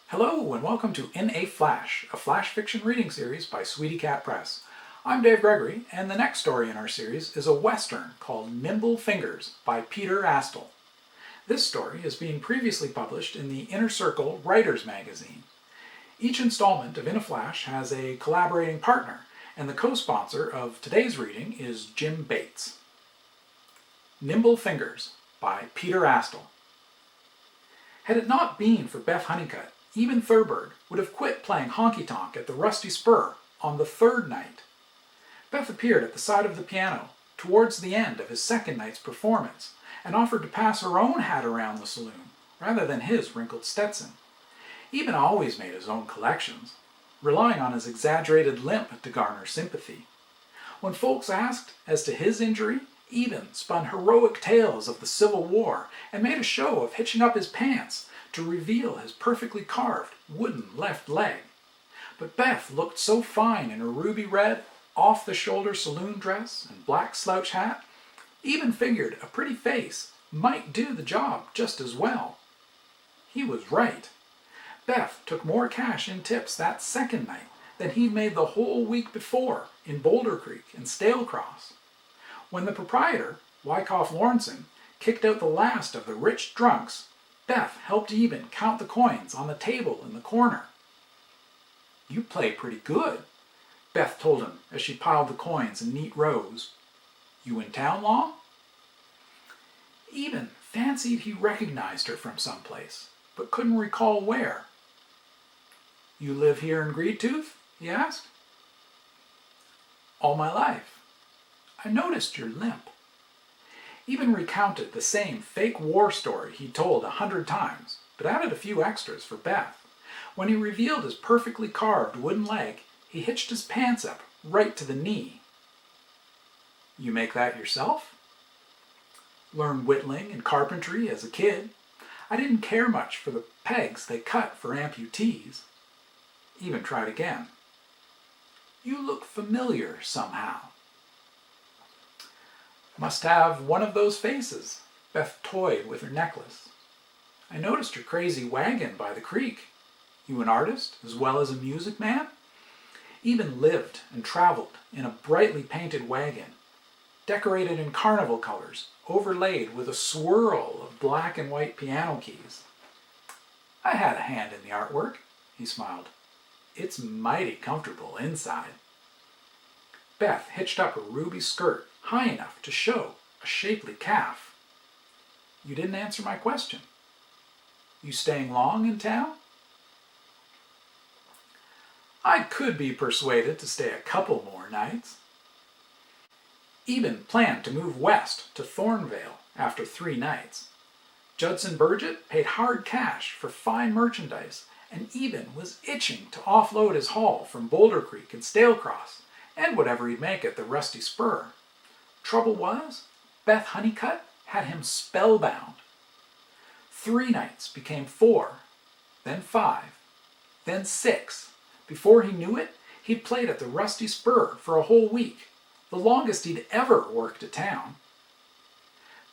Hello and welcome to In a Flash, a flash fiction reading series by Sweetycat Press. I'm Dave Gregory, and the next story in our series is a western called Nimble Fingers by Peter Astle. This story is being previously published in the Inner Circle Writers magazine. Each installment of In a Flash has a collaborating partner, and the co-sponsor of today's reading is Jim Bates. Nimble Fingers by Peter Astle. Had it not been for Beth Honeycutt, even Thurberg would have quit playing honky-tonk at the Rusty Spur on the third night. Beth appeared at the side of the piano towards the end of his second night's performance and offered to pass her own hat around the saloon rather than his wrinkled Stetson. Eben always made his own collections, relying on his exaggerated limp to garner sympathy. When folks asked as to his injury, Eben spun heroic tales of the Civil War and made a show of hitching up his pants to reveal his perfectly carved wooden left leg. But Beth looked so fine in her ruby red, off-the-shoulder saloon dress and black slouch hat, Eben figured a pretty face might do the job just as well. He was right. Beth took more cash in tips that second night than he'd made the whole week before in Boulder Creek and Stalecross. When the proprietor, Wyckoff Lawrenson, kicked out the last of the rich drunks, Beth helped Eben count the coins on the table in the corner. "You play pretty good," Beth told him as she piled the coins in neat rows. "You in town long?" Eben fancied he recognized her from someplace, but couldn't recall where. "You live here in Greedtooth?" he asked. "All my life. I noticed your limp." Eben recounted the same fake war story he'd told 100 times, but added a few extras for Beth. When he revealed his perfectly carved wooden leg, he hitched his pants up right to the knee. "You make that yourself?" "Learned whittling and carpentry as a kid. I didn't care much for the pegs they cut for amputees." Eben tried again. "You look familiar somehow." "Must have one of those faces." Beth toyed with her necklace. "I noticed your crazy wagon by the creek. You an artist as well as a music man?" Eben lived and traveled in a brightly painted wagon, decorated in carnival colors, overlaid with a swirl of black and white piano keys. "I had a hand in the artwork," he smiled. "It's mighty comfortable inside." Beth hitched up her ruby skirt high enough to show a shapely calf. "You didn't answer my question. You staying long in town?" "I could be persuaded to stay a couple more nights." Eben planned to move west to Thornvale after 3 nights. Judson Burgett paid hard cash for fine merchandise, and Eben was itching to offload his haul from Boulder Creek and Stalecross, and whatever he'd make at the Rusty Spur. Trouble was, Beth Honeycutt had him spellbound. 3 nights became 4, then 5, then 6. Before he knew it, he'd played at the Rusty Spur for a whole week, the longest he'd ever worked a town.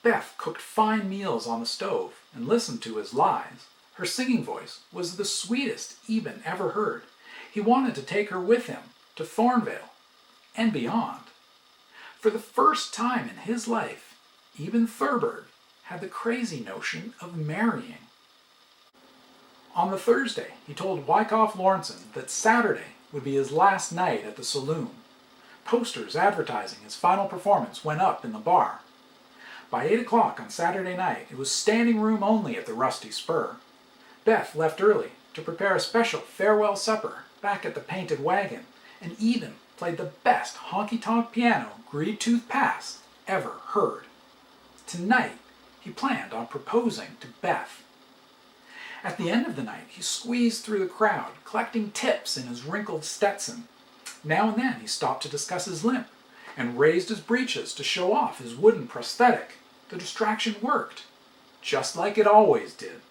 Beth cooked fine meals on the stove and listened to his lies. Her singing voice was the sweetest Eben ever heard. He wanted to take her with him to Thornvale and beyond. For the first time in his life, Eben Thurberg had the crazy notion of marrying. On the Thursday, he told Wyckoff Lawrenson that Saturday would be his last night at the saloon. Posters advertising his final performance went up in the bar. By 8 o'clock on Saturday night, it was standing room only at the Rusty Spur. Beth left early to prepare a special farewell supper back at the Painted Wagon, and Eben played the best honky-tonk piano Greedtooth Pass ever heard. Tonight, he planned on proposing to Beth. At the end of the night, he squeezed through the crowd, collecting tips in his wrinkled Stetson. Now and then he stopped to discuss his limp, and raised his breeches to show off his wooden prosthetic. The distraction worked, just like it always did.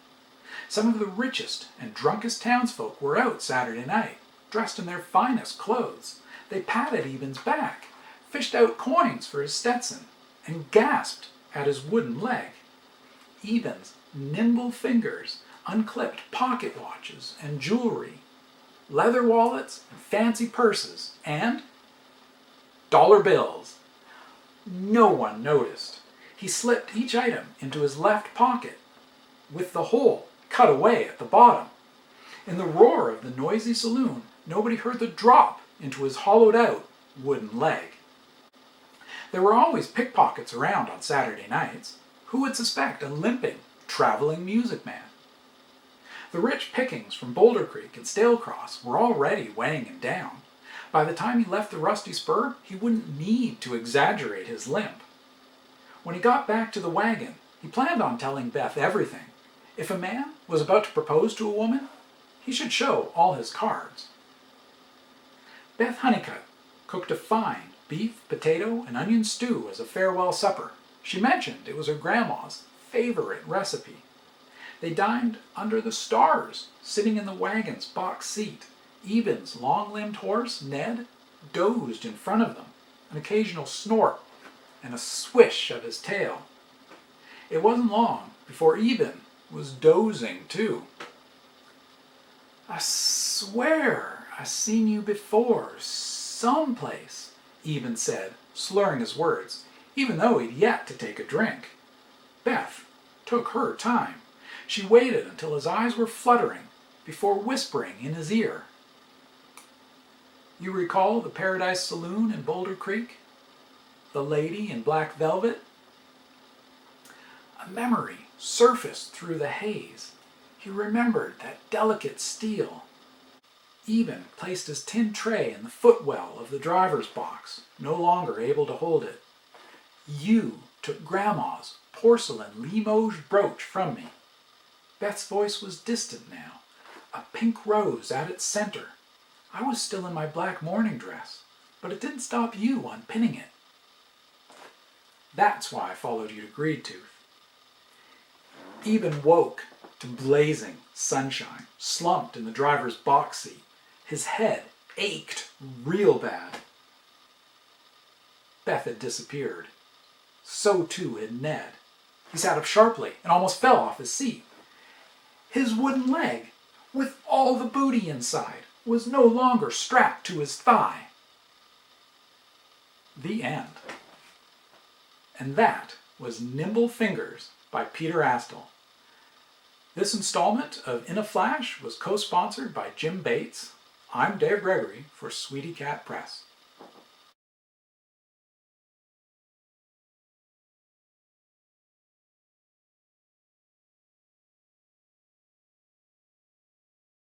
Some of the richest and drunkest townsfolk were out Saturday night, dressed in their finest clothes. They patted Eben's back, fished out coins for his Stetson, and gasped at his wooden leg. Eben's nimble fingers unclipped pocket watches and jewelry, leather wallets and fancy purses, and dollar bills. No one noticed. He slipped each item into his left pocket, with the hole cut away at the bottom. In the roar of the noisy saloon, nobody heard the drop into his hollowed-out wooden leg. There were always pickpockets around on Saturday nights. Who would suspect a limping, traveling music man? The rich pickings from Boulder Creek and Stalecross were already weighing him down. By the time he left the Rusty Spur, he wouldn't need to exaggerate his limp. When he got back to the wagon, he planned on telling Beth everything. If a man was about to propose to a woman, he should show all his cards. Beth Honeycutt cooked a fine beef, potato, and onion stew as a farewell supper. She mentioned it was her grandma's favorite recipe. They dined under the stars, sitting in the wagon's box seat. Eben's long-limbed horse, Ned, dozed in front of them, an occasional snort and a swish of his tail. It wasn't long before Eben was dozing too. "I swear I seen you before, someplace," Eben said, slurring his words, even though he'd yet to take a drink. Beth took her time. She waited until his eyes were fluttering before whispering in his ear. "You recall the Paradise Saloon in Boulder Creek? The lady in black velvet?" A memory surfaced through the haze. He remembered that delicate steel. Eben placed his tin tray in the footwell of the driver's box, no longer able to hold it. "You took Grandma's porcelain Limoges brooch from me." Beth's voice was distant now, a pink rose at its center. "I was still in my black morning dress, but it didn't stop you unpinning it." "That's why I followed you to Greedtooth." Eben woke to blazing sunshine, slumped in the driver's box seat. His head ached real bad. Beth had disappeared. So too had Ned. He sat up sharply and almost fell off his seat. His wooden leg, with all the booty inside, was no longer strapped to his thigh. The end. And that was Nimble Fingers by Peter Astle. This installment of In a Flash was co-sponsored by Jim Bates. I'm Dave Gregory for Sweetycat Press.